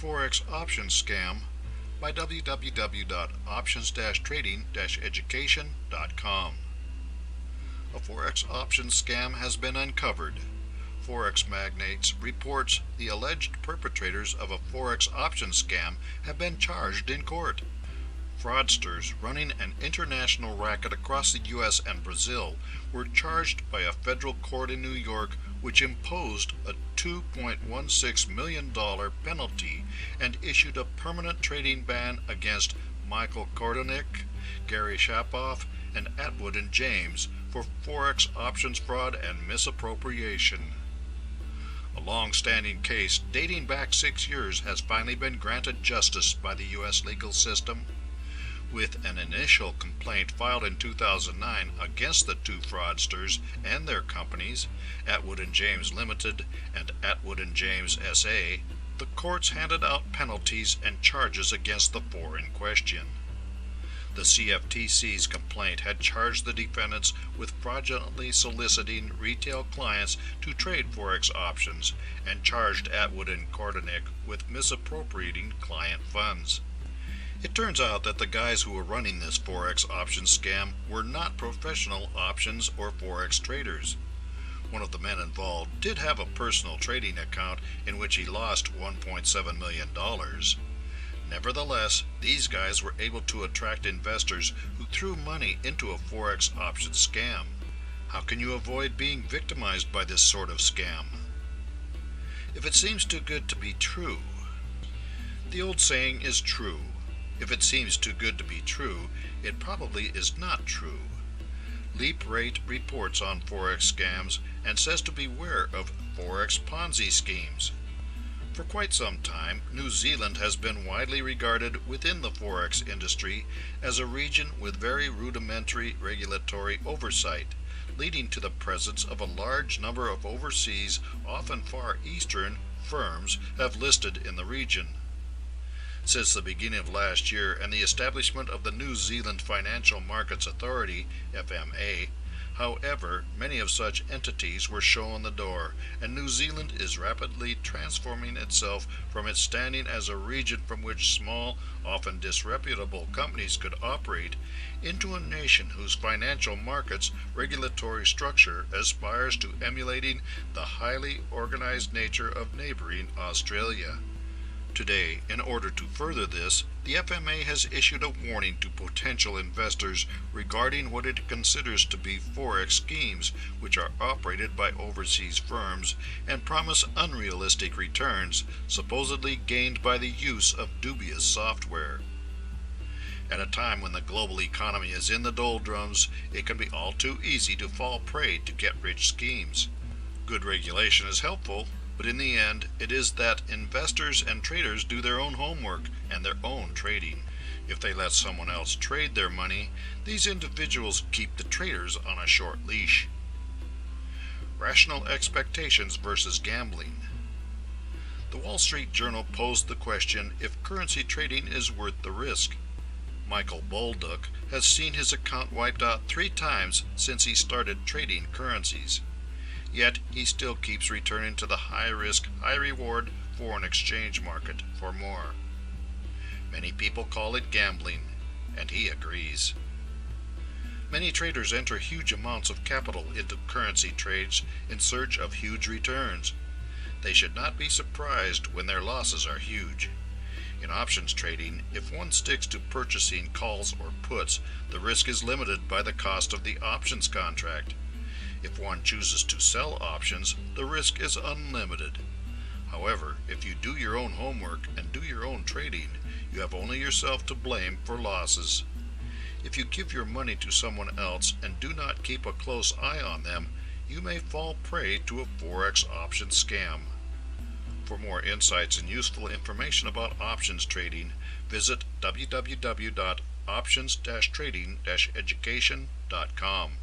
Forex Options Scam by www.options-trading-education.com. A Forex options scam has been uncovered. Forex Magnates reports the alleged perpetrators of a Forex options scam have been charged in court. Fraudsters running an international racket across the U.S. and Brazil were charged by a federal court in New York, which imposed a $2.16 million penalty and issued a permanent trading ban against Michael Kardonick, Gary Shapoff, and Atwood and James for Forex options fraud and misappropriation. A long-standing case dating back 6 years has finally been granted justice by the U.S. legal system. With an initial complaint filed in 2009 against the two fraudsters and their companies, Atwood and James Ltd. And Atwood and James SA, the courts handed out penalties and charges against the four in question. The CFTC's complaint had charged the defendants with fraudulently soliciting retail clients to trade Forex options and charged Atwood and Kardonick with misappropriating client funds. It turns out that the guys who were running this Forex options scam were not professional options or Forex traders. One of the men involved did have a personal trading account in which he lost $1.7 million. Nevertheless, these guys were able to attract investors who threw money into a Forex options scam. How can you avoid being victimized by this sort of scam? If it seems too good to be true. The old saying is true. If it seems too good to be true, it probably is not true. Leap Rate reports on Forex scams and says to beware of Forex Ponzi schemes. For quite some time, New Zealand has been widely regarded within the Forex industry as a region with very rudimentary regulatory oversight, leading to the presence of a large number of overseas, often Far Eastern, firms have listed in the region. Since the beginning of last year and the establishment of the New Zealand Financial Markets Authority, FMA, however, many of such entities were shown the door, and New Zealand is rapidly transforming itself from its standing as a region from which small, often disreputable companies could operate, into a nation whose financial markets regulatory structure aspires to emulating the highly organized nature of neighboring Australia. Today, in order to further this, the FMA has issued a warning to potential investors regarding what it considers to be Forex schemes, which are operated by overseas firms and promise unrealistic returns, supposedly gained by the use of dubious software. At a time when the global economy is in the doldrums, it can be all too easy to fall prey to get-rich schemes. Good regulation is helpful, but in the end, it is that investors and traders do their own homework and their own trading. If they let someone else trade their money, these individuals keep the traders on a short leash. Rational expectations versus gambling. The Wall Street Journal posed the question if currency trading is worth the risk. Michael Kardonick has seen his account wiped out 3 times since he started trading currencies. Yet he still keeps returning to the high-risk, high-reward foreign exchange market for more. Many people call it gambling, and he agrees. Many traders enter huge amounts of capital into currency trades in search of huge returns. They should not be surprised when their losses are huge. In options trading, if one sticks to purchasing calls or puts, the risk is limited by the cost of the options contract. If one chooses to sell options, the risk is unlimited. However, if you do your own homework and do your own trading, you have only yourself to blame for losses. If you give your money to someone else and do not keep a close eye on them, you may fall prey to a Forex options scam. For more insights and useful information about options trading, visit www.options-trading-education.com.